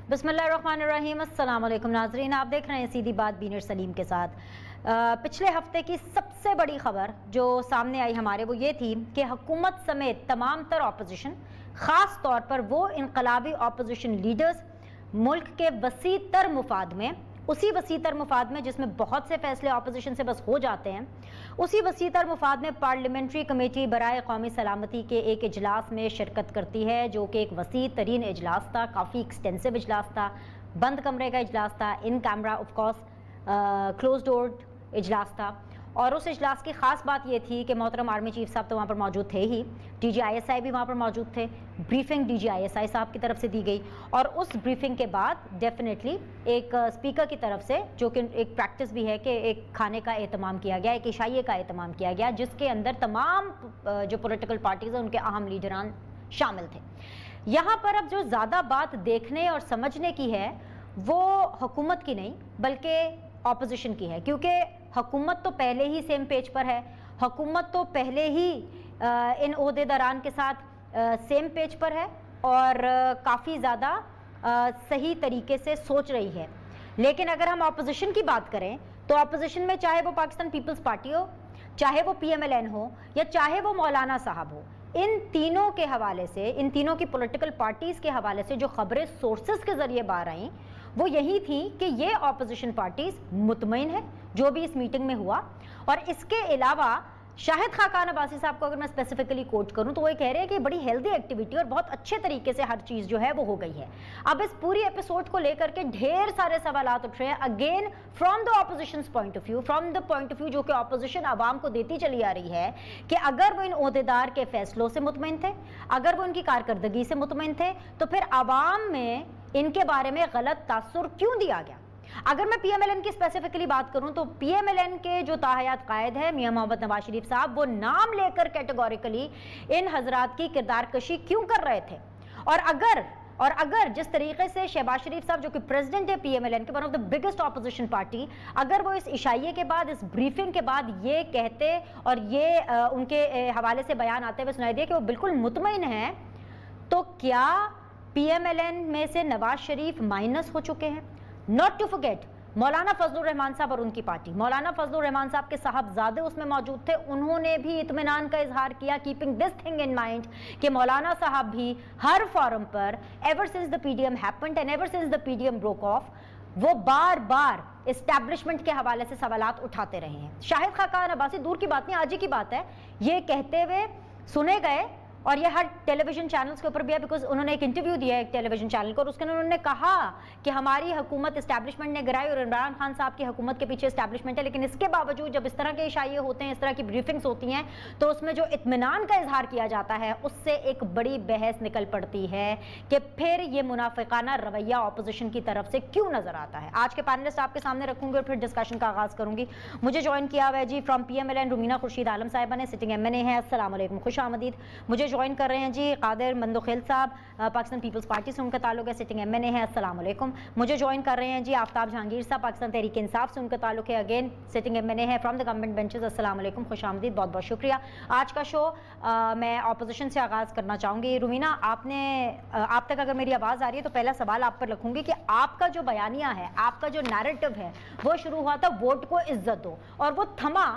बिस्मिल्लाहिर्रहमानिर्रहीम, अस्सलाम वालेकुम नाज़रीन, आप देख रहे हैं सीधी बात बीनर सलीम के साथ। पिछले हफ्ते की सबसे बड़ी खबर जो सामने आई हमारे वो ये थी कि हुकूमत समेत तमाम तर ऑपोजिशन, ख़ास तौर पर वो इनकलाबी ऑपोजिशन लीडर्स मुल्क के वसी तर मुफाद में, उसी वसी तर मुफाद में जिसमें बहुत से फैसले ऑपोजिशन से बस हो जाते हैं, उसी वसी तर मुफाद में पार्लियामेंट्री कमेटी बराए कौमी सलामती के एक इजलास में शिरकत करती है, जो कि एक वसी तरीन इजलास था, काफ़ी एक्सटेंसिव इजलास था, बंद कमरे का इजलास था, in camera off course, close door इजलास था। और उस इजलास की ख़ास बात ये थी कि मोहतरम आर्मी चीफ साहब तो वहाँ पर मौजूद थे ही, DGISI भी वहाँ पर मौजूद थे, ब्रीफिंग DGISI साहब की तरफ से दी गई, और उस ब्रीफिंग के बाद डेफिनेटली एक स्पीकर की तरफ से, जो कि एक प्रैक्टिस भी है, कि एक खाने का एहतमाम किया गया, एक इशाइये का एहतमाम किया गया, जिसके अंदर तमाम जो पॉलिटिकल पार्टीज़ हैं उनके अहम लीडरान शामिल थे। यहाँ पर अब जो ज़्यादा बात देखने और समझने की है वो हुकूमत की नहीं बल्कि ऑपोजिशन की है, क्योंकि हुकूमत तो पहले ही सेम पेज पर है, हुकूमत तो पहले ही इन ओहदेदारान के साथ सेम पेज पर है और काफ़ी ज़्यादा सही तरीके से सोच रही है। लेकिन अगर हम ऑपोजिशन की बात करें तो ऑपोजिशन में चाहे वो पाकिस्तान पीपल्स पार्टी हो, चाहे वो PMLN हो, या चाहे वो मौलाना साहब हो, इन तीनों के हवाले से, इन तीनों की पॉलिटिकल पार्टीज़ के हवाले से जो खबरें सोर्सेज के ज़रिए बाहर आईं वो यही थी कि ये ऑपोजिशन पार्टीज़ मुतमईन है जो भी इस मीटिंग में हुआ। और इसके अलावा शाहिद खाकान अब्बासी साहब को अगर मैं स्पेसिफिकली कोट करूं तो वो ये कह रहे हैं कि बड़ी हेल्दी एक्टिविटी और बहुत अच्छे तरीके से हर चीज़ जो है वो हो गई है। अब इस पूरी एपिसोड को लेकर के ढेर सारे सवालात उठ रहे हैं, again from the opposition point of view, from the point of view जो कि ऑपोजिशन आवाम को देती चली आ रही है, कि अगर वो इन ओहदेदार के फैसलों से मुतमईन थे, अगर वो इनकी कारकर्दगी से मुतमईन थे, तो फिर आवाम में इनके बारे में गलत तासुर क्यों दिया गया। अगर मैं PMLN की स्पेसिफिकली बात करूं तो PMLN के जो ताहयात कायद है मियां मोहम्मद नवाज शरीफ साहब, वो नाम लेकर कैटेगोरिकली इन हजरात की किरदार कशी क्यों कर रहे थे। और अगर जिस तरीके से शहबाज शरीफ साहब जो कि प्रेसिडेंट है PMLN के, one of the biggest opposition party, अगर वो इस इशाइये के बाद, इस ब्रीफिंग के बाद ये कहते और ये उनके हवाले से बयान आते हुए सुनाई दिए कि वो बिल्कुल मुतमईन हैं, तो क्या PMLN में से नवाज शरीफ माइनस हो चुके हैं। नॉट टू फॉरगेट मौलाना फजलुर रहमान साहब और उनकी पार्टी, मौलाना फजलुर रहमान साहब के साहबजादे उसमें मौजूद थे, उन्होंने भी इत्मीनान का इजहार किया, keeping this thing in mind कि मौलाना साहब भी हर फोरम पर ever since the PDM happened and ever since the PDM broke of, वो बार बार एस्टैब्लिशमेंट के हवाले से सवालात उठाते रहे हैं। शाहिद खाकान अब्बासी दूर की बात नहीं, आज ही की बात है, ये कहते हुए सुने गए, और ये हर टेलीविजन चैनल्स के ऊपर भी है, बिकॉज उन्होंने एक इंटरव्यू दिया है एक टेलीविजन चैनल को, और उसके उन्होंने कहा कि हमारी हुकूमत एस्टैब्लिशमेंट ने गिराई और इमरान खान साहब की हुकूमत के पीछे एस्टैब्लिशमेंट है। लेकिन इसके बावजूद जब इस तरह के इशाइये होते हैं, इस तरह की ब्रीफिंग्स होती हैं, तो उसमें जो इत्मीनान का इजहार किया जाता है उससे एक बड़ी बहस निकल पड़ती है कि फिर ये मुनाफिकाना रवैया ऑपोजिशन की तरफ से क्यों नजर आता है। आज के पैनलिस्ट आपके सामने रखूंगी और फिर डिस्कशन का आगाज करूंगी। मुझे ज्वाइन किया हुआ है जी फ्रॉम PMLN रुमीना खुर्शीद आलम साहिबा ने, सिटिंग MNA है, अस्सलाम वालेकुम, खुश आमदीद। मुझे ज्वाइन कर रहे हैं जी कादिर मंदोखेल साहब, पाकिस्तान पीपल्स पार्टी से उनका ताल्लुक है, सिटिंग MNA है, अस्सलाम वालेकुम। मुझे ज्वाइन कर रहे हैं जी आफ्ताब जहांगीर साहब, पाकिस्तान तहरीक इंसाफ से उनका ताल्लुक है, अगेन सिटिंग MNA है, फ्रॉम द गवर्नमेंट बेंचेस, अस्सलाम वालेकुम, खुश आमदीद, बहुत बहुत शुक्रिया। आज का शो मैं ऑपोजिशन से आगाज़ करना चाहूँगी। रुमीना, आप तक अगर मेरी आवाज़ आ रही है तो पहला सवाल आप पर रखूँगी कि आपका जो बयानिया है, आपका जो नैरेटिव है, वो शुरू हुआ था वोट को इज्जत दो, और वो थमा,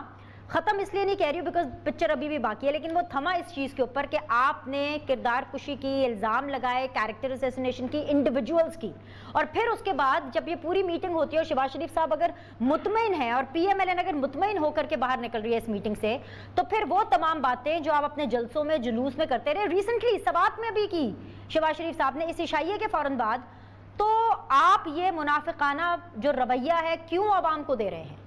ख़त्म इसलिए नहीं कह रही हूँ बिकॉज पिक्चर अभी भी बाकी है, लेकिन वो थमा इस चीज़ के ऊपर कि आपने किरदार कुशी की, इल्ज़ाम लगाए, कैरेक्टर असैसिनेशन की, इंडिविजुअल्स की, और फिर उसके बाद जब ये पूरी मीटिंग होती है और शहबाज शरीफ साहब अगर मुतमईन है और PMLN अगर मुतमईन होकर के बाहर निकल रही है इस मीटिंग से, तो फिर वो तमाम बातें जो आप अपने जलसों में, जुलूस में करते रहे, रिसेंटली सवात में भी की शहबाज शरीफ साहब ने इस इशाइये के फ़ौरन बाद, तो आप ये मुनाफिकाना जो रवैया है क्यों आवाम को दे रहे हैं।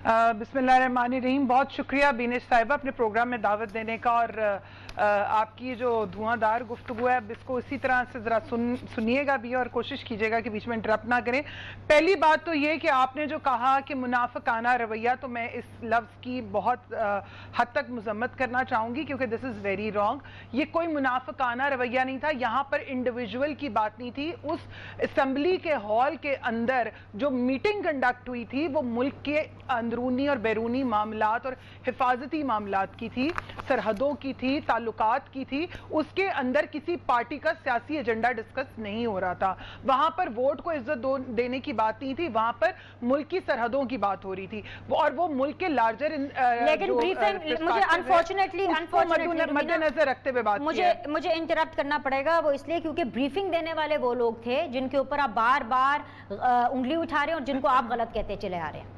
बिस्मिल्लाहिर्रहमानिर्रहीम, बहुत शुक्रिया बीनेश साहिबा अपने प्रोग्राम में दावत देने का, और आपकी जो धुआंधार गुफ्तगू है अब इसको इसी तरह से ज़रा सुनिएगा भी और कोशिश कीजिएगा कि बीच में इंटरप्ट ना करें। पहली बात तो ये कि आपने जो कहा कि मुनाफिकाना रवैया, तो मैं इस लफ्ज़ की बहुत हद तक मजम्मत करना चाहूँगी, क्योंकि दिस इज़ वेरी रॉन्ग। ये कोई मुनाफिकाना रवैया नहीं था, यहाँ पर इंडिविजुअल की बात नहीं थी। उस असम्बली के हॉल के अंदर जो मीटिंग कंडक्ट हुई थी वो मुल्क के अंदरूनी और बैरूनी मामलात और हिफाजती मामलात की थी, सरहदों की थी, ताल्लुकात की थी उसके अंदर किसी पार्टी का सियासी एजेंडा डिस्कस नहीं हो रहा था। वहां पर वोट को इज्जत देने की बात नहीं थी, वहां पर मुल्क की सरहदों की बात हो रही थी और वो मुल्क के लार्जर लेकिन ब्रीफिंग मुझे अनफॉर्चुनेटली मद्देनजर रखते हुए बात मुझे इंटरप्ट करना पड़ेगा, वो इसलिए क्योंकि ब्रीफिंग देने वाले वो लोग थे जिनके ऊपर आप बार बार उंगली उठा रहे हैं और जिनको आप गलत कहते चले आ रहे हैं।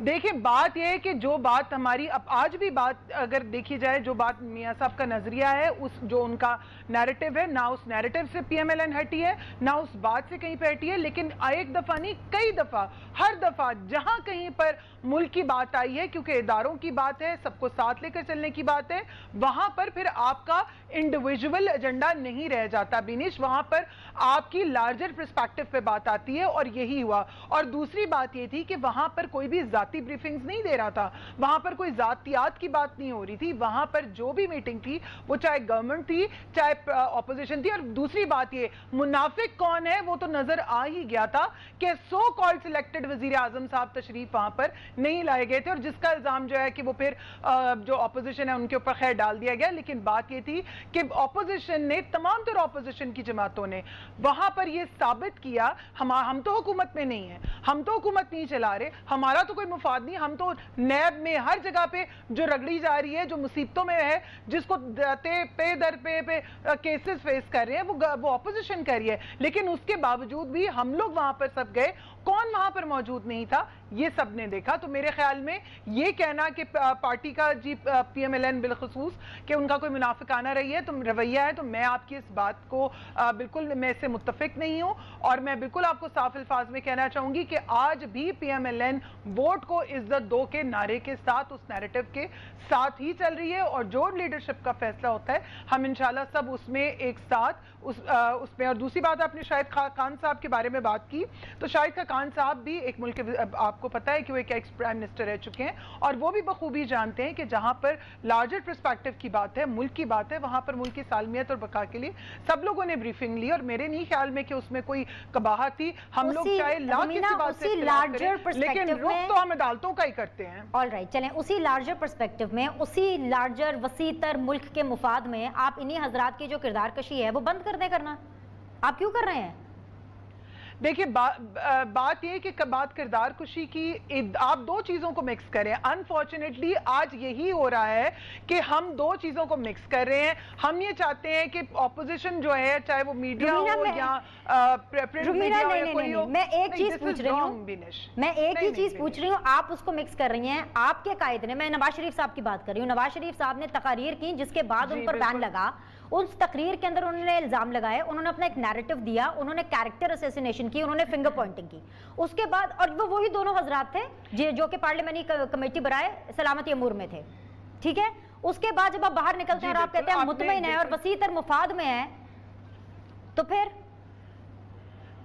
देखिए बात यह है कि जो बात हमारी अब आज भी बात अगर देखी जाए, जो बात मियां साहब का नजरिया है, उस जो उनका नैरेटिव है, ना उस नैरेटिव से पीएमएलएन हटी है, ना उस बात से कहीं पे हटी है, लेकिन एक दफा नहीं कई दफा, हर दफा जहां कहीं पर मुल्क की बात आई है, क्योंकि इदारों की बात है, सबको साथ लेकर चलने की बात है, वहां पर फिर आपका इंडिविजुअल एजेंडा नहीं रह जाता बिनीश, वहां पर आपकी लार्जर पर्सपेक्टिव पे बात आती है और यही हुआ। और दूसरी बात ये थी कि वहां पर कोई भी जाती ब्रीफिंग्स नहीं दे रहा था, वहां पर कोई जातियात की बात नहीं हो रही थी, वहां पर जो भी मीटिंग थी वो चाहे गवर्नमेंट थी चाहे ऑपोजिशन थी। और दूसरी बात ये मुनाफिक कौन है वो तो नजर आ ही गया था कि सो कॉल्ड सिलेक्टेड वजीर आजम साहब तशरीफ वहां पर नहीं लाए गए थे और जिसका इल्जाम जो है कि वो फिर जो ऑपोजिशन है उनके ऊपर खैर डाल दिया गया। लेकिन बात ये थी कि ऑपोजिशन ने, तमाम तरह ऑपोजिशन की जमातों ने वहां पर ये साबित किया हम तो हुकूमत में नहीं है, हम तो हुकूमत नहीं चला रहे, हमारा तो कोई मुफाद नहीं, हम तो नैब में हर जगह पे जो रगड़ी जा रही है, जो मुसीबतों में है, जिसको पे दर पे केसेस फेस कर रहे हैं वो ऑपोजिशन कर रही है। लेकिन उसके बावजूद भी हम लोग वहां पर सब गए, कौन वहां पर मौजूद नहीं था ये सब ने देखा। तो मेरे ख्याल में ये कहना कि पार्टी का जी पीएमएलएन बिलखसूस कि उनका कोई मुनाफिकाना रही है तो रवैया है, तो मैं आपकी इस बात को बिल्कुल मैं इससे मुत्तफिक नहीं हूं और मैं बिल्कुल आपको साफ अल्फाज में कहना चाहूंगी कि आज भी पीएमएलएन वोट को इज्जत दो के नारे के साथ, उस नैरेटिव के साथ ही चल रही है और जो लीडरशिप का फैसला होता है हम इंशाल्लाह सब उसमें एक साथ उसमें। और दूसरी बात, आपने शाहिद खान साहब के बारे में बात की, तो शाहिद खान साहब भी एक मुल्क के, आपको पता है कि वो एक एक्स प्राइम मिनिस्टर रह चुके हैं और वो भी बखूबी जानते हैं कि जहां पर लार्जर पर्सपेक्टिव की बात है, मुल्क की बात है, वहां पर मुल्क की सालमियत और बका के लिए सब लोगों ने ब्रीफिंग ली और मेरे नहीं ख्याल में कि उसमें कोई कबाहत थी। हम लोग चाहे लाख किसी बात से लेकिन रुख तो हम अदालतों का ही करते हैं। ऑलराइट, चलें उसी लार्जर पर्सपेक्टिव में, उसी लार्जर वसीतर मुल्क के मुफाद में आप इन्हीं हजरात की जो किरदार कशी है वो बंद कर दे करना, आप क्यों कर रहे हैं? देखिए बात यह कि बात किरदार कुशी की, आप दो चीजों को मिक्स करें। अनफॉर्चुनेटली आज यही हो रहा है कि हम दो चीजों को मिक्स कर रहे हैं। हम ये चाहते हैं कि ऑपोजिशन जो है, चाहे वो मीडिया हो या प्रिंट मीडिया हो या कोई हो, मैं एक चीज पूछ रही हूँ, आप उसको मिक्स कर रही हैं। आपके कायदे ने, मैं नवाज शरीफ साहब की बात कर रही हूँ, नवाज शरीफ साहब ने तकारीर की जिसके बाद उन पर बैन लगा, उस तकरीर के अंदर उन्होंने इल्जाम लगाए, उन्होंने अपना एक नैरेटिव दिया, उन्होंने कैरेक्टर असैसिनेशन की, उन्होंने फिंगर पॉइंटिंग की। उसके बाद, और वो वही दोनों हजरात थे जो कि पार्लियामेंट्री कमेटी बनाए सलामती अमूर में थे, ठीक है। उसके बाद जब आप बाहर निकलते हैं और आप कहते हैं मुतमईन है और वसीतर मुफाद में है, तो फिर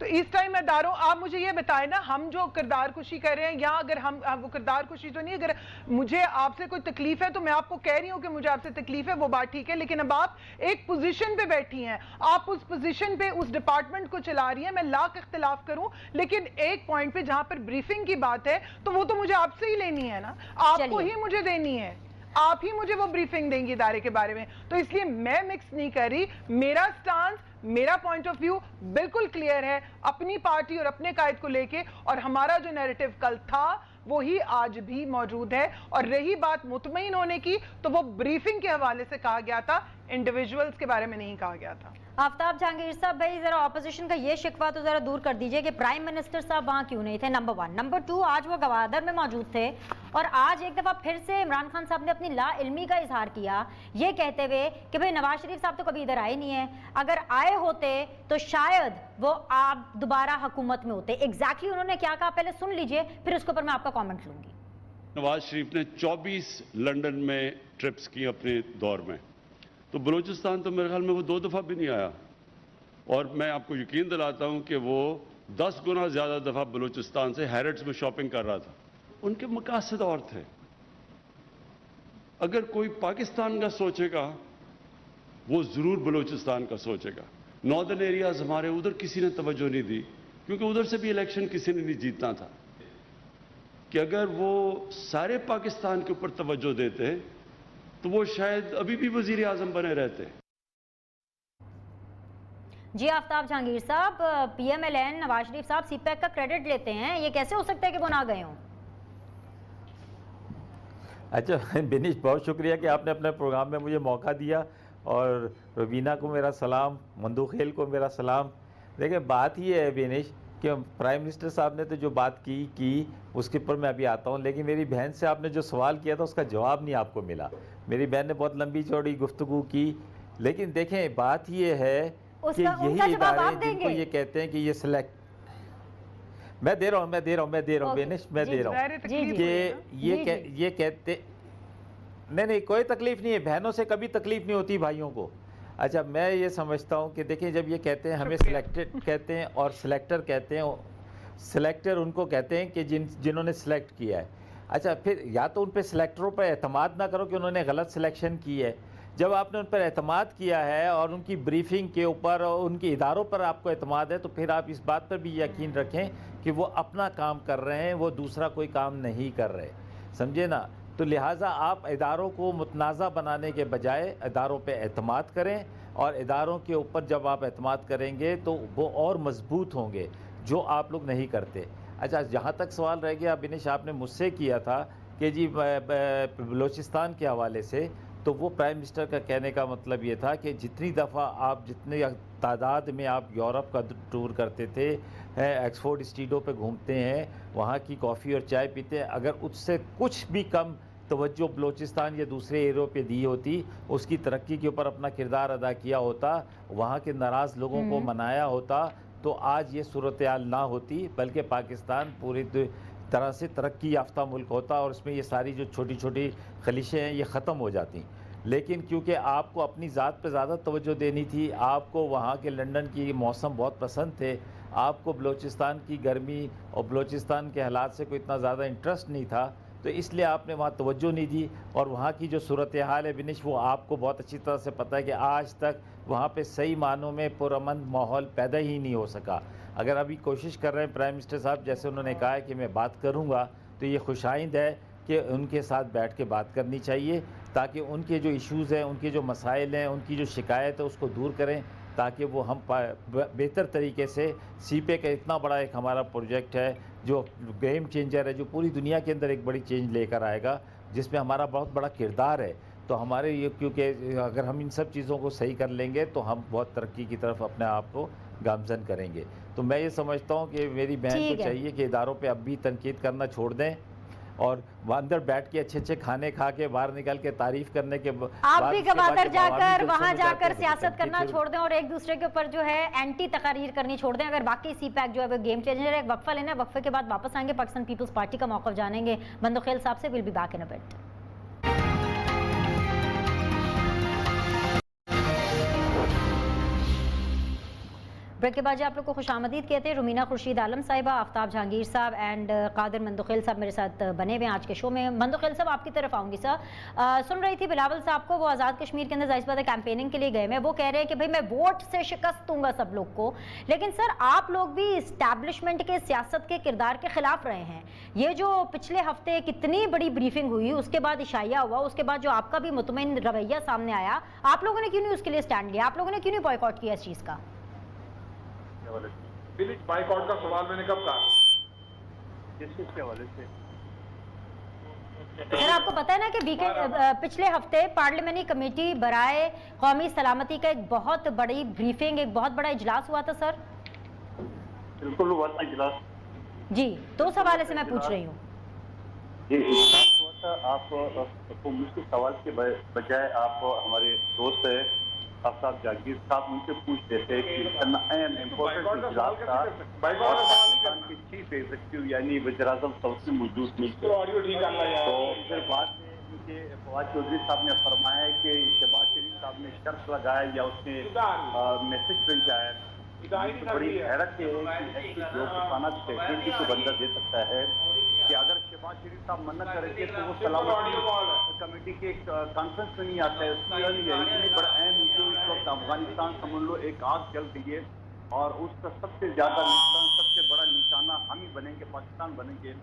तो इस टाइम इदारों, आप मुझे ये बताएं ना, हम जो किरदार कुशी कर रहे हैं या अगर हम वो किरदार कुशी तो नहीं, अगर मुझे आपसे कोई तकलीफ है तो मैं आपको कह रही हूं कि मुझे आपसे तकलीफ है, वो बात ठीक है। लेकिन अब आप एक पोजीशन पे बैठी हैं, आप उस पोजीशन पे उस डिपार्टमेंट को चला रही हैं। मैं लाख इख्तिलाफ करूं लेकिन एक पॉइंट पे जहां पर ब्रीफिंग की बात है तो वो तो मुझे आपसे ही लेनी है ना, आपको ही मुझे देनी है, आप ही मुझे वो ब्रीफिंग देंगी इदारे के बारे में। तो इसलिए मैं मिक्स नहीं कर रही, मेरा स्टांस, मेरा पॉइंट ऑफ व्यू बिल्कुल क्लियर है अपनी पार्टी और अपने कायद को लेके, और हमारा जो नैरेटिव कल था वो ही आज भी मौजूद है। और रही बात मुतमईन होने की, तो वो ब्रीफिंग के हवाले से कहा गया था, इंडिविजुअल्स के बारे में नहीं कहा गया था। आफ्ताब जहांगीर साहब, भाई जरा ऑपोजिशन का ये शिकवा तो जरा दूर कर दीजिए कि प्राइम मिनिस्टर साहब वहां क्यों नहीं थे, नंबर 1। नंबर 2, आज वो गवादर में मौजूद थे और आज एक दफा फिर से इमरान खान साहब ने अपनी लाइल्मी का इजहार किया, ये कहते हुए कि भाई नवाज शरीफ साहब तो कभी इधर आए नहीं है, अगर आए होते तो शायद वो आप दोबारा हुकूमत में होते। एग्जैक्टली उन्होंने क्या कहा, पहले सुन लीजिए, फिर उसके ऊपर मैं आपका कॉमेंट लूंगी। नवाज शरीफ ने 24 लंदन में ट्रिप्स की अपने दौर में, तो बलूचिस्तान तो मेरे ख्याल में वो 2 दफा भी नहीं आया। और मैं आपको यकीन दिलाता हूं कि वो 10 गुना ज्यादा दफा बलूचिस्तान से हैरिट्स में शॉपिंग कर रहा था। उनके मकासद और थे। अगर कोई पाकिस्तान का सोचेगा वो जरूर बलूचिस्तान का सोचेगा। नॉर्दर्न एरियाज हमारे, उधर किसी ने तवज्जो नहीं दी क्योंकि उधर से भी इलेक्शन किसी ने नहीं जीतना था। कि अगर वो सारे पाकिस्तान के ऊपर तवज्जो देते तो वो शायद अभी भी वजीर आजम बने रहते। जी आफ्ताब जहांगीर साहब, PMLN नवाज शरीफ साहब CPAC का क्रेडिट लेते हैं, ये कैसे हो सकता है कि वो ना गए हों? अच्छा बिनीश, बहुत शुक्रिया कि आपने अपने प्रोग्राम में मुझे मौका दिया, और रवीना को मेरा सलाम, मंदूखेल को मेरा सलाम। देखिए बात ये है बिनीश कि प्राइम मिनिस्टर साहब ने तो जो बात की उसके ऊपर मैं अभी आता हूँ, लेकिन मेरी बहन से आपने जो सवाल किया था उसका जवाब नहीं आपको मिला। मेरी बहन ने बहुत लंबी चौड़ी गुफ्तगू की, लेकिन देखें बात ये है कि यही इदारे जिनको ये कहते हैं कि ये सिलेक्ट, मैं दे रहा हूँ बेनिश, मैं दे रहा हूँ कि ये कहते नहीं कोई तकलीफ नहीं है, बहनों से कभी तकलीफ नहीं होती भाइयों को। अच्छा, मैं ये समझता हूँ कि देखिए जब ये कहते हैं हमें सिलेक्टेड कहते हैं और सिलेक्टर कहते हैं, सिलेक्टर उनको कहते हैं कि जिन्होंने सिलेक्ट किया है। अच्छा, फिर या तो उन पे सिलेक्टरों पर एतमाद ना करो कि उन्होंने गलत सिलेक्शन की है। जब आपने उन पर एतमाद किया है और उनकी ब्रीफिंग के ऊपर और उनके इदारों पर आपको एतमाद है, तो फिर आप इस बात पर भी यकीन रखें कि वो अपना काम कर रहे हैं, वो दूसरा कोई काम नहीं कर रहे, समझे ना। तो लिहाजा आप इदारों को मुतनाज़ा बनाने के बजाय इदारों पे एतमाद करें, और इदारों के ऊपर जब आप एतमाद करेंगे तो वो और मजबूत होंगे, जो आप लोग नहीं करते। अच्छा, जहाँ तक सवाल रह गया बिनिश, आपने मुझसे किया था कि जी बलूचिस्तान के हवाले से, तो वो प्राइम मिनिस्टर का कहने का मतलब ये था कि जितनी दफ़ा आप जितने तादाद में आप यूरोप का टूर करते थे, एक्सफोर्ड स्ट्रीटों पे घूमते हैं, वहाँ की कॉफ़ी और चाय पीते हैं, अगर उससे कुछ भी कम तवज्जो बलूचिस्तान या दूसरे एरियो पे दी होती, उसकी तरक्की के ऊपर अपना किरदार अदा किया होता, वहाँ के नाराज़ लोगों को मनाया होता, तो आज ये सूरत हाल ना होती, बल्कि पाकिस्तान पूरी तरह से तरक्की याफ्ता मुल्क होता, और इसमें ये सारी जो छोटी छोटी खलिशें हैं ये ख़त्म हो जाती। लेकिन क्योंकि आपको अपनी ज़ात पे ज़्यादा तवज्जो देनी थी, आपको वहाँ के लंदन की मौसम बहुत पसंद थे, आपको बलूचिस्तान की गर्मी और बलूचिस्तान के हालात से कोई इतना ज़्यादा इंटरेस्ट नहीं था, तो इसलिए आपने वहाँ तवज्जो नहीं दी। और वहाँ की जो सूरत हाल है बिनिश, वो आपको बहुत अच्छी तरह से पता है कि आज तक वहाँ पे सही मानों में पुरअमन माहौल पैदा ही नहीं हो सका। अगर अभी कोशिश कर रहे हैं प्राइम मिनिस्टर साहब, जैसे उन्होंने कहा है कि मैं बात करूँगा, तो ये खुशाइंद है कि उनके साथ बैठ के बात करनी चाहिए, ताकि उनके जो इश्यूज़ हैं, उनके जो मसाइल हैं, उनकी जो शिकायत है उसको दूर करें, ताकि वो हम बेहतर तरीके से CPAC का इतना बड़ा एक हमारा प्रोजेक्ट है जो गेम चेंजर है, जो पूरी दुनिया के अंदर एक बड़ी चेंज लेकर आएगा, जिसमें हमारा बहुत बड़ा किरदार है। तो हमारे ये, क्योंकि अगर हम इन सब चीज़ों को सही कर लेंगे तो हम बहुत तरक्की की तरफ अपने आप को गामजन करेंगे। तो मैं ये समझता हूँ कि मेरी बहन को चाहिए कि इदारों पे अब भी तनकीद करना छोड़ दें, और अंदर बैठ के अच्छे अच्छे खाने खा के बाहर निकल के तारीफ करने के आप भी गवादर जाकर वहां जाकर सियासत करना छोड़ दें और एक दूसरे के ऊपर जो है एंटी तकारीर करनी छोड़ दें। अगर बाकी CPAC जो है वो गेम चेंजर है। एक वक्फा लेना है, वक्फे के बाद वापस आएंगे, पाकिस्तान पीपल्स पार्टी का मौक़िफ़ जानेंगे मंदूखेल साहब से। Will be back in a bit. Break के बाद आप लोग को खुशामदीद कहते हैं। रुमीना खुर्शीद आलम साहिबा, आफ्ताब जहांगीर साहब एंड कादिर मंदूखेल साहब मेरे साथ बने हुए हैं आज के शो में। मंदूखेल साहब, आपकी तरफ आऊँगी सर। सुन रही थी बिलावल साहब को, वो आज़ाद कश्मीर के अंदर जाहिर बात है कैंपेनिंग के लिए गए हैं। वो कह रहे हैं कि भाई मैं वोट से शिकस्त दूंगा सब लोग को, लेकिन सर आप लोग भी इस्टेब्लिशमेंट के सियासत के किरदार के खिलाफ रहे हैं। ये जो पिछले हफ्ते कितनी बड़ी ब्रीफिंग हुई, उसके बाद इशाया हुआ, उसके बाद जो आपका भी मुतमईन रवैया सामने आया, आप लोगों ने क्यों नहीं उसके लिए स्टैंड लिया? आप लोगों ने क्यों नहीं बॉयकॉट किया इस चीज़ का? बाइकआउट का सवाल मैंने कब कहा? किस चीज के हवाले से? सर आपको पता है ना कि पिछले हफ्ते पार्लियामेंट्री कमेटी बराए कौमी सलामती का एक बहुत बड़ी ब्रीफिंग, एक बहुत बड़ा इजलास हुआ था सर। बिल्कुल हुआ था इजलास जी, तो उस हवाले से मैं पूछ रही हूँ। जी हुआ था। आप मुझसे सवाल के बजाय आप हमारे दोस्त है आफ्ताब जहांगीर साहब उनसे पूछ देते कि इम्पोर्टेंट इजलास था और पाकिस्तान के चीफ एग्जीक्यूटिव यानी वज़ीर-ए-आज़म साउथ में मौजूद नहीं थे। तो फिर बाद में उनके फवाद चौधरी साहब ने फरमाया है कि शहबाज शरीफ साहब ने शर्त लगाया या उसने मैसेज पहुंचाया। तो बड़ी हैरत है कि ऐसी लोकसाना स्टेटमेंट भी तो बंदा दे सकता है कि अगर शहबाज शरीफ साहब मना करेंगे तो वो सलामती कमेटी के कॉन्फ्रेंस में नहीं आता है। इतनी बड़ा अहम इशू इस वक्त अफगानिस्तान समझ लो एक आग जल गई है और उसका सबसे ज्यादा नुकसान, सबसे बड़ा निशाना हम ही बनेंगे, पाकिस्तान बनेंगे।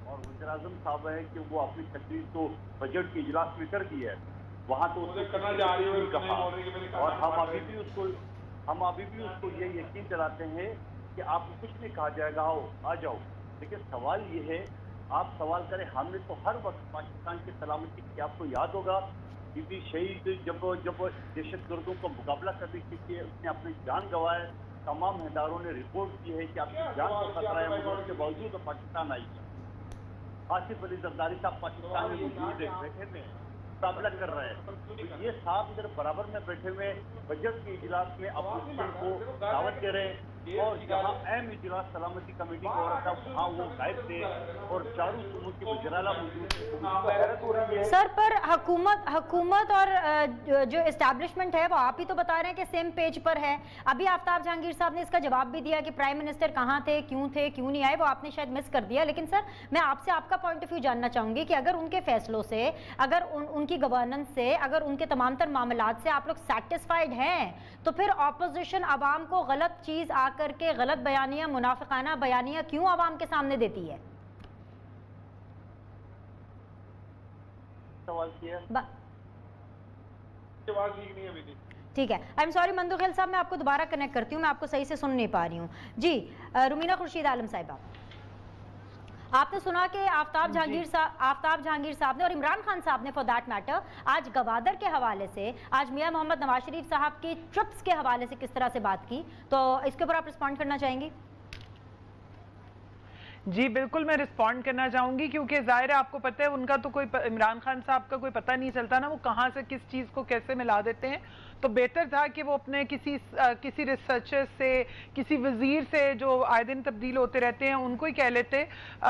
और वज़ीर-ए-आज़म साहब है कि वो अपनी तकरीर तो बजट के इजलास में कर दी है, वहाँ तो उसने करना जा रही है कहा, और हम अभी भी उसको ये यकीन दिलाते हैं कि आपको कुछ नहीं कहा जाएगा, आओ आ जाओ। लेकिन सवाल ये है, आप सवाल करें, हमने तो हर वक्त पाकिस्तान की सलामती की, आपको याद होगा बीबी शहीद जब दहशतगर्दों का मुकाबला करने के लिए उसने अपनी जान गंवाए, तमाम इदारों ने रिपोर्ट की है कि आपकी जान को खतरा है, मगर उसके बावजूद पाकिस्तान आई। आसिफ अली जरदारी साहब पाकिस्तान में मौजूद है, बैठे में मुकाबला कर रहे हैं। तो ये साहब इधर बराबर में बैठे हुए बजट के इजलास में अपोजिशन को दावत दे रहे हैं, और जहाँ अहम इजलास सलामती कमेटी का हो रहा था वहाँ वो गायब थे, और चारों सूबों की वज़ीर-ए-आला मौजूद थे। सर, पर हुकूमत और जो एस्टैब्लिशमेंट है वो आप ही तो बता रहे हैं कि सेम पेज पर है। अभी आफ्ताब जहांगीर साहब ने इसका जवाब भी दिया कि प्राइम मिनिस्टर कहाँ थे, क्यों नहीं आए, वो आपने शायद मिस कर दिया। लेकिन सर, मैं आपसे आपका पॉइंट ऑफ व्यू जानना चाहूंगी कि अगर उनके फैसलों से, अगर उनकी गवर्नेंस से, अगर उनके तमाम तर मामलात से आप लोग सेटिस्फाइड हैं, तो फिर ऑपोजिशन आवाम को गलत चीज आकर के, गलत बयानियां, मुनाफिकाना बयानियां क्यों आवाम के सामने देती है? सवाल किया, ठीक है, आई एम सॉरी मंदू खेल साहब, मैं आपको दोबारा कनेक्ट करती हूँ, मैं आपको सही से सुन नहीं पा रही हूँ जी। रुमीना खुर्शीद आलम साहिबा, आपने सुना कि आफ्ताब जहांगीर साहब ने और इमरान खान साहब ने फॉर दैट मैटर आज गवादर के हवाले से, आज मियां मोहम्मद नवाज शरीफ साहब की ट्रिप्स के हवाले से किस तरह से बात की, तो इसके ऊपर आप रिस्पॉन्ड करना चाहेंगी? जी बिल्कुल, मैं रिस्पॉन्ड करना चाहूंगी, क्योंकि जाहिर है आपको पता है उनका तो कोई, इमरान खान साहब का कोई पता नहीं चलता ना, वो कहाँ से किस चीज़ को कैसे मिला देते हैं। तो बेहतर था कि वो अपने किसी रिसर्चर से, किसी वजीर से जो आए दिन तब्दील होते रहते हैं उनको ही कह लेते।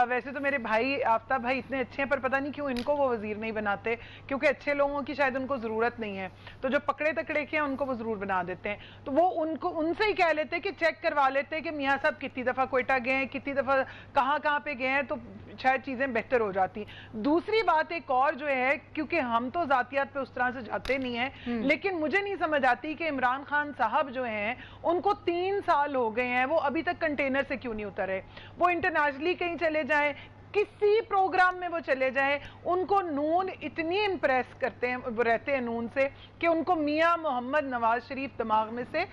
वैसे तो मेरे भाई आफ्ताब भाई इतने अच्छे हैं, पर पता नहीं क्यों इनको वो वजीर नहीं बनाते, क्योंकि अच्छे लोगों की शायद उनको ज़रूरत नहीं है, तो जो पकड़े तकड़े के हैं उनको वो ज़रूर बना देते हैं। तो वो उनसे ही कह लेते कि चेक करवा लेते कि मियाँ साहब कितनी दफ़ा कोयटा गए हैं, कितनी दफ़ा कहाँ पे गए हैं, तो शायद चीज़ें बेहतर हो जाती। दूसरी बात एक और जो है, क्योंकि हम तो ज़ातियात पे उस तरह से जाते नहीं हैं, लेकिन मुझे नहीं समझ आती कि इमरान खान साहब जो हैं उनको 3 साल हो गए हैं, वो अभी तक कंटेनर से क्यों नहीं उतरे। वो इंटरनेशनली कहीं चले जाएं, किसी प्रोग्राम में वो चले जाएं, उनको नून इतनी इम्प्रेस करते हैं, रहते हैं नून से, कि उनको मियां मोहम्मद नवाज शरीफ दिमाग में से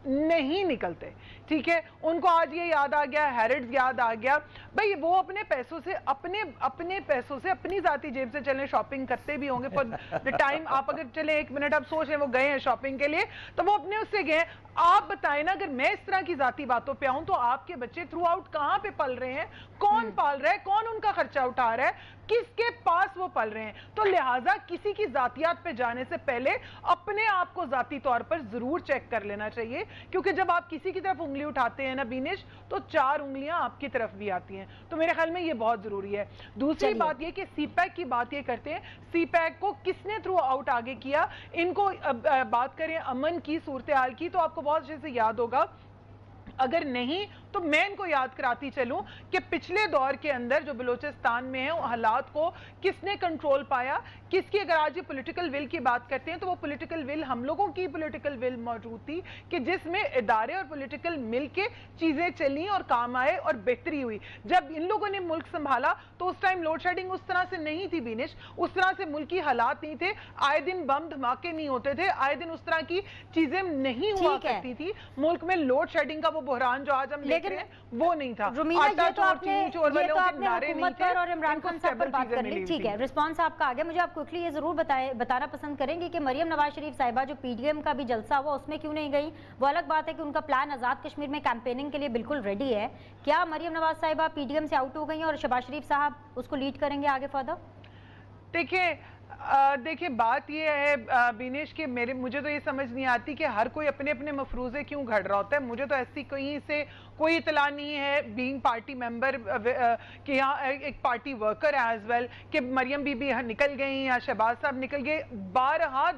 नहीं निकलते। ठीक है, उनको आज ये याद आ गया, हैरिट्स याद आ गया, भाई वो अपने पैसों से, अपने पैसों से, अपनी जाती जेब से चले, शॉपिंग करते भी होंगे फॉर द टाइम। आप अगर चले 1 मिनट आप सोच रहे हैं वो गए हैं शॉपिंग के लिए, तो वो अपने उससे गए। आप बताएं ना, अगर मैं इस तरह की जाती बातों पे आऊं, तो आपके बच्चे थ्रू आउट कहां पे पल रहे हैं, कौन पाल रहा है, कौन उनका खर्चा उठा रहा है, किसके पास वो पल रहे हैं। तो लिहाजा किसी की जातियात पे जाने से पहले अपने आप को जाती तौर पर जरूर चेक कर लेना चाहिए, क्योंकि जब आप किसी की तरफ उंगली उठाते हैं ना बीनिश, तो 4 उंगलियां आपकी तरफ भी आती हैं। तो मेरे ख्याल में ये बहुत जरूरी है। दूसरी बात ये कि सीपैक की बात ये करते हैं, सीपैक को किसने थ्रू आउट आगे किया, इनको बात करें अमन की सूरत हाल की, तो आपको बहुत अच्छे से याद होगा, अगर नहीं तो मैं इनको याद कराती चलूं कि पिछले दौर के अंदर जो बलूचिस्तान में है, हालात को किसने कंट्रोल पाया, किसकी, अगर आज ये पॉलिटिकल विल की बात करते हैं, तो वो पॉलिटिकल विल हम लोगों की पॉलिटिकल विल मौजूद थी, कि जिसमें इदारे और पॉलिटिकल मिल के चीजें चली और काम आए और बेहतरी हुई। जब इन लोगों ने मुल्क संभाला तो उस टाइम लोड शेडिंग उस तरह से नहीं थी बीनिश, उस तरह से मुल्की हालात नहीं थे, आए दिन बम धमाके नहीं होते थे, आए दिन उस तरह की चीजें नहीं हुआ करती थी मुल्क में। लोड शेडिंग का वो बहरान जो आज हम देख रहे हैं वो नहीं था। रुमीना, ये तो आपने हुकूमत पर और इमरान खान साहब पर बात कर ली, ठीक है, रिस्पांस आपका आ गया। मुझे आप क्विकली ये जरूर बताना पसंद करेंगे कि मरियम नवाज शरीफ साहिबा जो पीडीएम का भी जलसा हुआ उसमें क्यों नहीं गई? वो अलग बात है कि उनका प्लान आजाद कश्मीर में कैंपेनिंग के लिए बिल्कुल रेडी है। क्या मरियम नवाज साहिबा पीडीएम से आउट हो गई और शहबाज शरीफ साहब उसको लीड करेंगे आगे फर्दर? देखिए बात ये है बीनेश के, मुझे तो ये समझ नहीं आती कि हर कोई अपने अपने मफरूजे क्यों घड़ रहा होता है। मुझे तो ऐसी कहीं से कोई इतला नहीं है, बीइंग पार्टी मेंबर कि यहाँ एक पार्टी वर्कर है एज वेल, कि मरियम बीबी यहाँ निकल गई या शहबाज साहब निकल गए। 12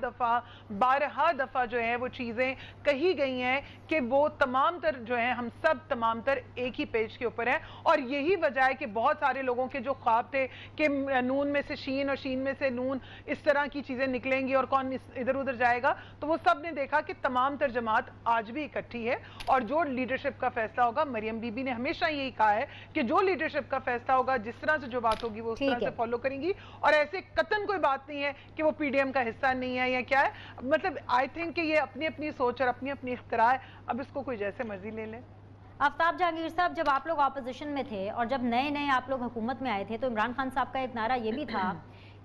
दफ़ा जो है वो चीज़ें कही गई हैं कि वो तमाम तर जो है, हम सब तमाम तर एक ही पेज के ऊपर हैं। और यही वजह है कि बहुत सारे लोगों के जो ख्वाब थे कि नून में से शीन और शीन में से नून इस तरह की चीजें निकलेंगी और कौन इधर उधर जाएगा, तो वो सब ने देखा कि तमाम तर जमात आज भी इकट्ठी है और जो लीडरशिप का फैसला होगा, मरियम बीबी ने हमेशा यही कहा है कि जो लीडरशिप का फैसला होगा, जिस तरह से जो बात होगी वो उस तरह से फॉलो करेंगी, और ऐसे कतन कोई बात नहीं है कि वो पीडीएम का हिस्सा नहीं है या क्या है। मतलब आई थिंक कि ये अपनी अपनी सोच और अपनी अपनी इख्तिरा है, अब इसको कोई जैसे मर्जी ले ले। आफ्ताब जहांगीर साहब, जब आप लोग ऑपोजिशन में थे और जब नए नए आप लोग हुकूमत में आए थे तो इमरान खान साहब का एक नारा ये भी था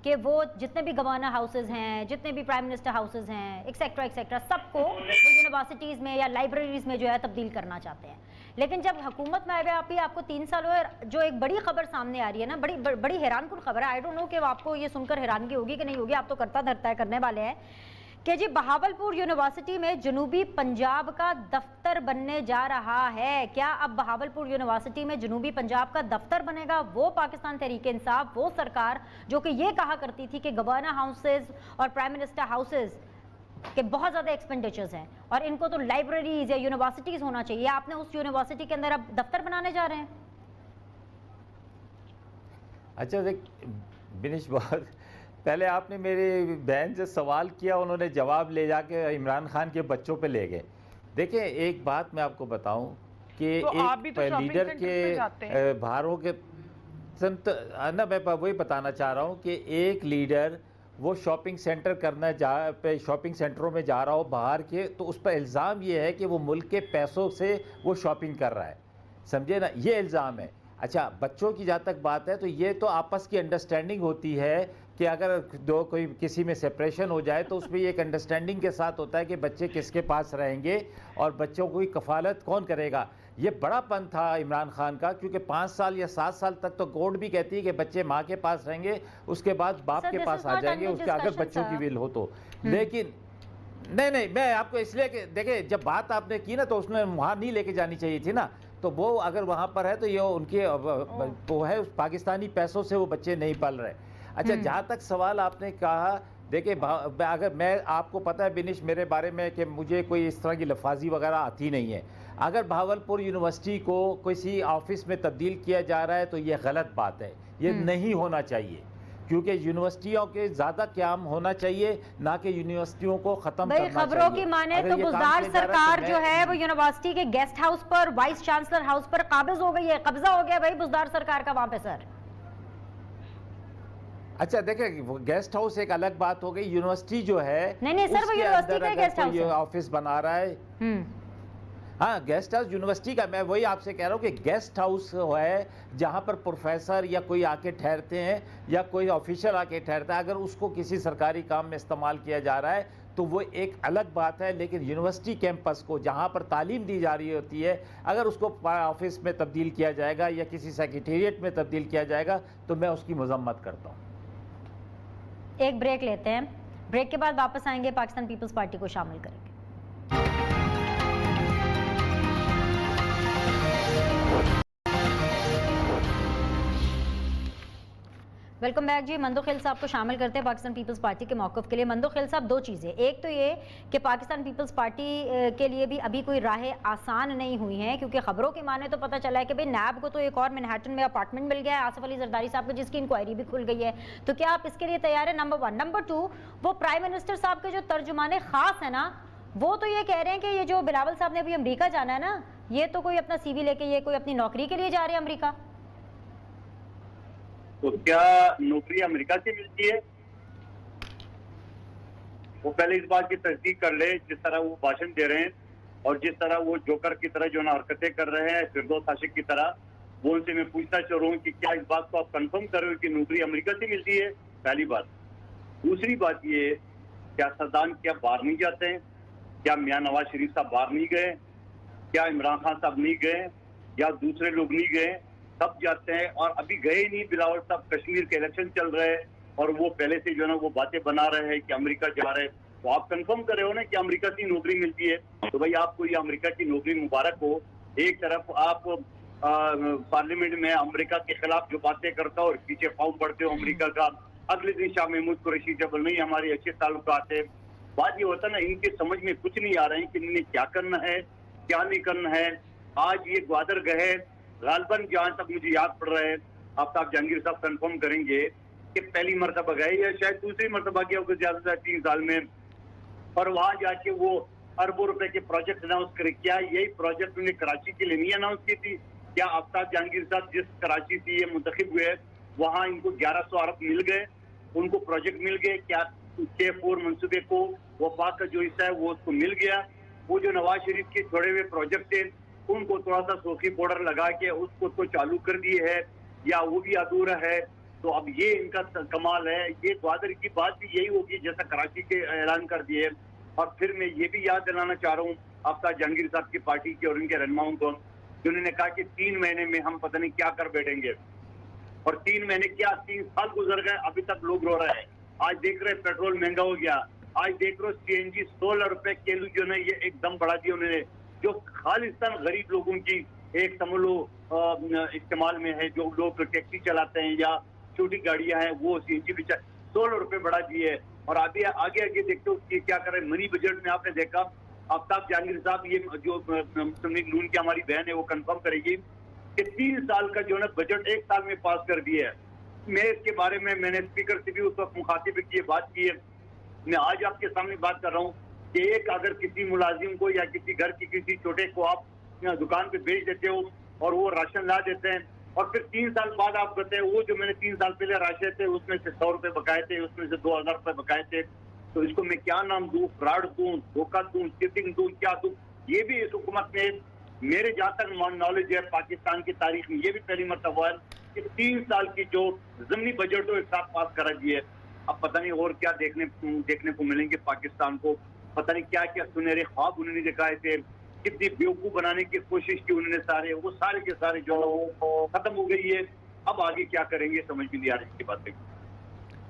कि वो जितने भी गवर्नर हाउसेज हैं, जितने भी प्राइम मिनिस्टर हाउसेज हैं, एक्सेट्रा सबको वो यूनिवर्सिटीज़ में या लाइब्रेरीज में जो है तब्दील करना चाहते हैं। लेकिन जब हुकूमत में आए हुए आपको 3 साल हुए, जो एक बड़ी खबर सामने आ रही है ना, बड़ी हैरानकुन खबर है, आई डोंट नो कि आपको ये सुनकर हैरानगी होगी कि नहीं होगी, आप तो करता धरता है करने वाले हैं कि जी बहावलपुर यूनिवर्सिटी में जनूबी पंजाब का दफ्तर बनने जा रहा है। क्या अब बहावलपुर यूनिवर्सिटी में जनूबी पंजाब का दफ्तर बनेगा? वो पाकिस्तान तहरीक इंसाफ, वो सरकार जो कि ये कहा करती थी कि गवर्नर हाउसेज और प्राइम मिनिस्टर हाउसेज के बहुत ज़्यादा एक्सपेंडिचर्स हैं और इनको तो लाइब्रेरीज या यूनिवर्सिटीज़ होना चाहिए, आपने उस यूनिवर्सिटी के अंदर अब दफ्तर बनाने जा रहे हैं? अच्छा देख बिनिश, बहुत पहले आपने मेरी बहन से सवाल किया, उन्होंने जवाब ले जाके इमरान खान के बच्चों पे ले गए। देखिए एक बात मैं आपको बताऊं कि तो एक लीडर के भारों के ना, मैं वही बताना चाह रहा हूं कि एक लीडर वो शॉपिंग सेंटरों में जा रहा हो बाहर के, तो उस पर इल्ज़ाम ये है कि वो मुल्क के पैसों से वो शॉपिंग कर रहा है, समझे ना, ये इल्ज़ाम है। अच्छा बच्चों की जहाँ तक बात है तो ये तो आपस की अंडरस्टैंडिंग होती है कि अगर कोई किसी में सेपरेशन हो जाए तो उसमें एक अंडरस्टैंडिंग के साथ होता है कि बच्चे किसके पास रहेंगे और बच्चों की कफालत कौन करेगा। ये बड़ापन था इमरान खान का, क्योंकि 5 साल या 7 साल तक तो कोर्ट भी कहती है कि बच्चे माँ के पास रहेंगे, उसके बाद बाप के पास आ जाएंगे, उसके अगर बच्चों की विल हो तो। लेकिन नहीं, मैं आपको इसलिए कि देखिए जब बात आपने की ना तो उसने वहाँ नहीं लेके जानी चाहिए थी ना, तो वो अगर वहाँ पर है तो ये उनके वो है, उस पाकिस्तानी पैसों से वो बच्चे नहीं पल रहे। अच्छा जहाँ तक सवाल आपने कहा, देखिए अगर मैं, आपको पता है बिनिश मेरे बारे में कि मुझे कोई इस तरह की लफाजी वगैरह आती नहीं है। अगर भावलपुर यूनिवर्सिटी को किसी ऑफिस में तब्दील किया जा रहा है तो ये गलत बात है, ये नहीं होना चाहिए, क्योंकि यूनिवर्सिटियों के ज्यादा क्याम होना चाहिए, ना कि यूनिवर्सिटियों को खत्म करना चाहिए। खबरों की माने तो बुज़दार सरकार जो है वो यूनिवर्सिटी के गेस्ट हाउस पर, वाइस चांसलर हाउस पर काबिज हो गई है, कब्जा हो गया भाई बुज़दार सरकार का वहां पे सर। अच्छा देखिए गेस्ट हाउस एक अलग बात हो गई, यूनिवर्सिटी जो है नहीं सर वो यूनिवर्सिटी का गेस्ट हाउस है, ऑफिस बना रहा है। हाँ गेस्ट हाउस यूनिवर्सिटी का, मैं वही आपसे कह रहा हूँ कि गेस्ट हाउस है जहाँ पर प्रोफेसर या कोई आके ठहरते हैं या कोई ऑफिशियल आके ठहरता है, अगर उसको किसी सरकारी काम में इस्तेमाल किया जा रहा है तो वो एक अलग बात है। लेकिन यूनिवर्सिटी कैंपस को जहाँ पर तालीम दी जा रही होती है, अगर उसको ऑफिस में तब्दील किया जाएगा या किसी सेक्रेटेरिएट में तब्दील किया जाएगा तो मैं उसकी मजम्मत करता हूँ। एक ब्रेक लेते हैं, ब्रेक के बाद वापस आएंगे, पाकिस्तान पीपल्स पार्टी को शामिल करेंगे। वेलकम बैक जी। मंदो खेल साहब को शामिल करते हैं पाकिस्तान पीपल्स पार्टी के मौक़िफ़ के लिए। मंदो खेल साहब, 2 चीज़ें, एक तो ये कि पाकिस्तान पीपल्स पार्टी के लिए भी अभी कोई राहें आसान नहीं हुई हैं, क्योंकि खबरों की माने तो पता चला है कि भाई नैब को तो एक और मैनहट्टन में अपार्टमेंट मिल गया है आसिफ अली जरदारी साहब को, जिसकी इंक्वायरी भी खुल गई है। तो क्या आप इसके लिए तैयार है? नंबर 1। नंबर 2, वो प्राइम मिनिस्टर साहब के जो तर्जुमाने ख़ास है ना, वो तो ये कह रहे हैं कि ये जो बिलावल साहब ने अभी अमरीका जाना है ना, ये तो कोई अपना CV लेके ये कोई अपनी नौकरी के लिए जा रहे हैं अमरीका। तो क्या नौकरी अमेरिका से मिलती है? वो पहले इस बात की तस्दीक कर ले, जिस तरह वो भाषण दे रहे हैं और जिस तरह वो जोकर की तरह जो ना हरकतें कर रहे हैं फिरदौस आशिक की तरह, वो उनसे मैं पूछना चाह रहा हूँ कि क्या इस बात को आप कंफर्म कर रहे हो कि नौकरी अमेरिका से मिलती है? पहली बात। दूसरी बात ये, क्या सद्दाम क्या बाहर नहीं जाते हैं? क्या मियाँ नवाज शरीफ साहब बाहर नहीं गए? क्या इमरान खान साहब नहीं गए या दूसरे लोग नहीं गए? सब जाते हैं और अभी गए नहीं। बिलावल साहब कश्मीर के इलेक्शन चल रहे हैं और वो पहले से जो है ना वो बातें बना रहे हैं कि अमेरिका जा रहे हैं। तो आप कंफर्म कर रहे हो ना कि अमेरिका की नौकरी मिलती है, तो भाई आपको ये अमेरिका की नौकरी मुबारक हो। एक तरफ आप पार्लियामेंट में अमेरिका के खिलाफ जो बातें करता हो और पीछे फॉर्म पढ़ते हो अमेरिका का, अगले दिन शाह महमूद कुरैशी जब नहीं हमारे अच्छे ताल्लुकात है। बात ये होता ना, इनके समझ में कुछ नहीं आ रहा है कि इन्हें क्या करना है क्या नहीं करना है। आज ये ग्वादर गए, गालबन जहां तक मुझे याद पड़ रहा है, आफ्ताब जहांगीर साहब कंफर्म करेंगे कि पहली मरतबा गए या शायद दूसरी मरतबा गया होगा ज्यादा से ज्यादा 3 साल में, और वहां जाके वो अरबों रुपए के प्रोजेक्ट अनाउंस करे। क्या यही प्रोजेक्ट उन्हें कराची के लिए नहीं अनाउंस की थी? क्या आफ्ताब जहांगीर साहब जिस कराची से ये मुंतखब हुए वहां इनको 1100 अरब मिल गए, उनको प्रोजेक्ट मिल गए? क्या K4 मंसूबे को वफाक का जो हिस्सा है वो उसको मिल गया? वो जो नवाज शरीफ के छोड़े हुए प्रोजेक्ट थे उनको थोड़ा सा सोखी पाउडर लगा के उसको तो चालू कर दिए है या वो भी अधूरा है? तो अब ये इनका कमाल है। ये ग्वादर की बात भी यही होगी जैसा कराची के ऐलान कर दिए। और फिर मैं ये भी याद दिलाना चाह रहा हूँ आफ्ताब जहांगीर साहब की पार्टी के और उनके रहनुमाओं को, जिन्होंने कहा कि 3 महीने में हम पता नहीं क्या कर बैठेंगे, और 3 महीने क्या 3 साल गुजर गए, अभी तक लोग रो रहे हैं। आज देख रहे पेट्रोल महंगा हो गया, आज देख रहे CNG 16 रुपए किलो जो है ये एकदम बढ़ा दिया उन्होंने, जो खालिस्तान गरीब लोगों की एक समझ लो इस्तेमाल में है, जो लोग टैक्सी चलाते हैं या छोटी गाड़ियां हैं वो CNG भी 16 रुपए बढ़ा दिए। और आगे आगे आगे देखते हो कि क्या कर रहे हैं। मनी बजट में आपने देखा आफ्ताब जहांगीर साहब, ये जो मुस्लिम लीग नून की हमारी बहन है वो कंफर्म करेगी कि 3 साल का जो है बजट 1 साल में पास कर दिया है। मैं इसके बारे में मैंने स्पीकर से भी उस वक्त मुखातिब की बात की है। मैं आज आपके सामने बात कर रहा हूँ कि एक अगर किसी मुलाजिम को या किसी घर की किसी छोटे को आप दुकान पे बेच देते हो और वो राशन ला देते हैं, और फिर 3 साल बाद आप कहते हैं वो जो मैंने 3 साल पहले राशन थे उसमें से 100 रुपए बकाए थे, उसमें से 2000 रुपए बकाए थे, तो इसको मैं क्या नाम दूं? फ्रॉड दूं, धोखा दूं, चीटिंग दूं, क्या दूं? ये भी इस हुकूमत में मेरे जहाँ तक नॉलेज है पाकिस्तान की तारीख में ये भी पहली मरतबा है कि 3 साल की जो ज़मीनी बजट तो एक साथ पास करा दिए। अब पता नहीं और क्या देखने को मिलेंगे पाकिस्तान को। पता नहीं क्या क्या सुनहरे ख्वाब उन्होंने दिखाए थे, कितनी बेवकूफ बनाने की कोशिश की उन्होंने, सारे वो सारे के सारे जो खत्म हो गई है। अब आगे क्या करेंगे समझ भी नहीं आ रही इसकी बातें।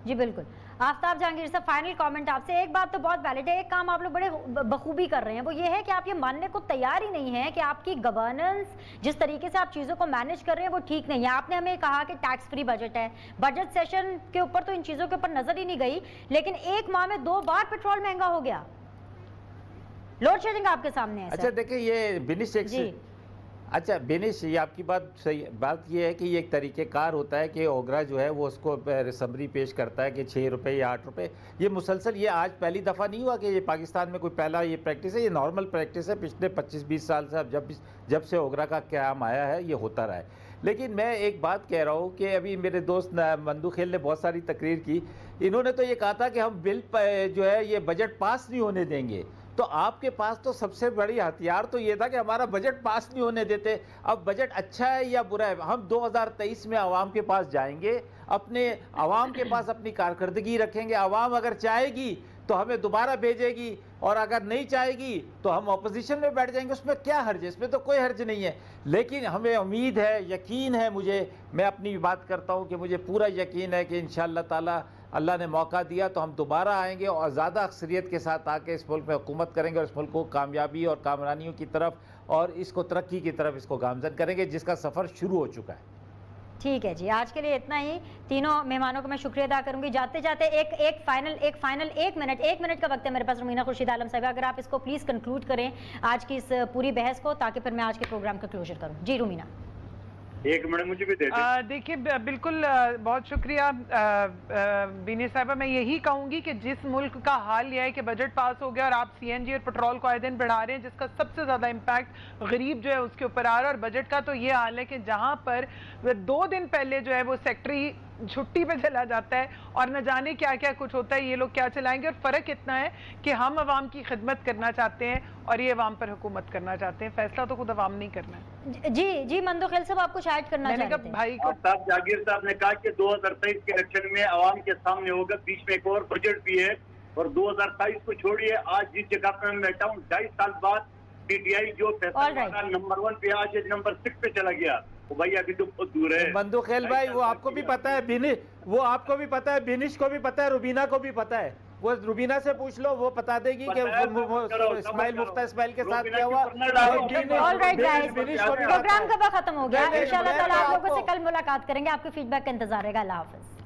जी बिल्कुल। आफ्ताब जहांगीर साहब, फाइनल कमेंट आपसे। एक बात तो बहुत वैलिड है, एक काम आप लोग बड़े बखूबी कर रहे हैं, वो ये है कि आप ये मानने को तैयार ही नहीं है कि आपकी गवर्नेंस जिस तरीके से आप चीज़ों को मैनेज कर रहे हैं वो ठीक नहीं है। आपने हमें कहा कि टैक्स फ्री बजट है, बजट सेशन के ऊपर तो इन चीज़ों के ऊपर नजर ही नहीं गई, लेकिन 1 माह में 2 बार पेट्रोल महंगा हो गया, लोड शेडिंग आपके सामने है। अच्छा देखिए ये बिनिश अच्छा बेनिश, ये आपकी बात सही। बात ये है कि ये एक तरीक़ेकार होता है कि ओगरा जो है वो उसको समरी पेश करता है कि 6 रुपये या 8 रुपये। ये मुसलसल, ये आज पहली दफ़ा नहीं हुआ कि ये पाकिस्तान में कोई पहला ये प्रैक्टिस है, ये नॉर्मल प्रैक्टिस है पिछले 25-20 साल से। अब जब से ओगरा का क़याम आया है ये होता रहा है। लेकिन मैं एक बात कह रहा हूँ कि अभी मेरे दोस्त मंदू खेल ने बहुत सारी तकरीर की, इन्होंने तो ये कहा था कि हम बिल जो है ये बजट पास नहीं होने देंगे। तो आपके पास तो सबसे बड़ी हथियार तो ये था कि हमारा बजट पास नहीं होने देते। अब बजट अच्छा है या बुरा है, हम 2023 में आवाम के पास जाएंगे, अपने आवाम के पास अपनी कारकर्दगी रखेंगे। आवाम अगर चाहेगी तो हमें दोबारा भेजेगी, और अगर नहीं चाहेगी तो हम अपोजिशन में बैठ जाएंगे। उसमें क्या हर्ज है? इसमें तो कोई हर्ज नहीं है। लेकिन हमें उम्मीद है, यकीन है, मैं अपनी बात करता हूँ कि मुझे पूरा यकीन है कि इंशाअल्लाह ताला अल्लाह ने मौका दिया तो हम दोबारा आएंगे और ज़्यादा अक्सरियत के साथ आके इस मुल्क में हुकूमत करेंगे और इस मुल्क को कामयाबी और कामरानियों की तरफ और इसको तरक्की की तरफ इसको गामजन करेंगे, जिसका सफ़र शुरू हो चुका है। ठीक है जी, आज के लिए इतना ही। तीनों मेहमानों को मैं शुक्रिया अदा करूंगी। जाते जाते एक फाइनल 1 मिनट का वक्त है मेरे पास। रुमीना खुर्शीद आलम साहब, अगर आप इसको प्लीज़ कंक्लूड करें आज की इस पूरी बहस को, ताकि फिर मैं आज के प्रोग्राम का क्लोजर करूँ। जी रुमीना। 1 मिनट मुझे भी दे दें। देखिए बिल्कुल, बहुत शुक्रिया बीनी साहिबा। मैं यही कहूँगी कि जिस मुल्क का हाल यह है कि बजट पास हो गया और आप CNG और पेट्रोल को आए दिन बढ़ा रहे हैं, जिसका सबसे ज़्यादा इम्पैक्ट गरीब जो है उसके ऊपर आ रहा है। और बजट का तो ये हाल है कि जहाँ पर 2 दिन पहले जो है वो सेक्रेटरी छुट्टी पे चला जाता है और न जाने क्या क्या कुछ होता है, ये लोग क्या चलाएंगे। और फ़र्क इतना है कि हम अवाम की खिदमत करना चाहते हैं और ये अवाम पर हुकूमत करना चाहते हैं। फैसला तो खुद अवाम नहीं करना है। जी मंदू खेल साहब, आप कुछ ऐड करना चाहते हैं? भाई आफ्ताब जहांगीर साहब ने कहा कि 2023 के इलेक्शन में अवाम के सामने होगा, बीच में एक और बजट भी है। और 2023 को छोड़िए, आज जिस जगह पर मैं बैठा हूँ 2.5 साल बाद PTI जो फैसला नंबर 1 पे आज नंबर 6 पे चला गया, वो भाई अभी तो बहुत दूर है। बंदू खेल भाई, वो आपको भी पता है, बिनिश को भी पता है, रुबीना को भी पता है। वो रुबीना से पूछ लो, वो बता देगी कि इस्माइल मुफ्ता इस्माइल के साथ क्या हुआ। प्रोग्राम कब खत्म हो गया? इंशाल्लाह ताला आप लोगों से कल मुलाकात करेंगे। आपके फीडबैक का इंतजार रहेगा। अल्लाह हाफिज।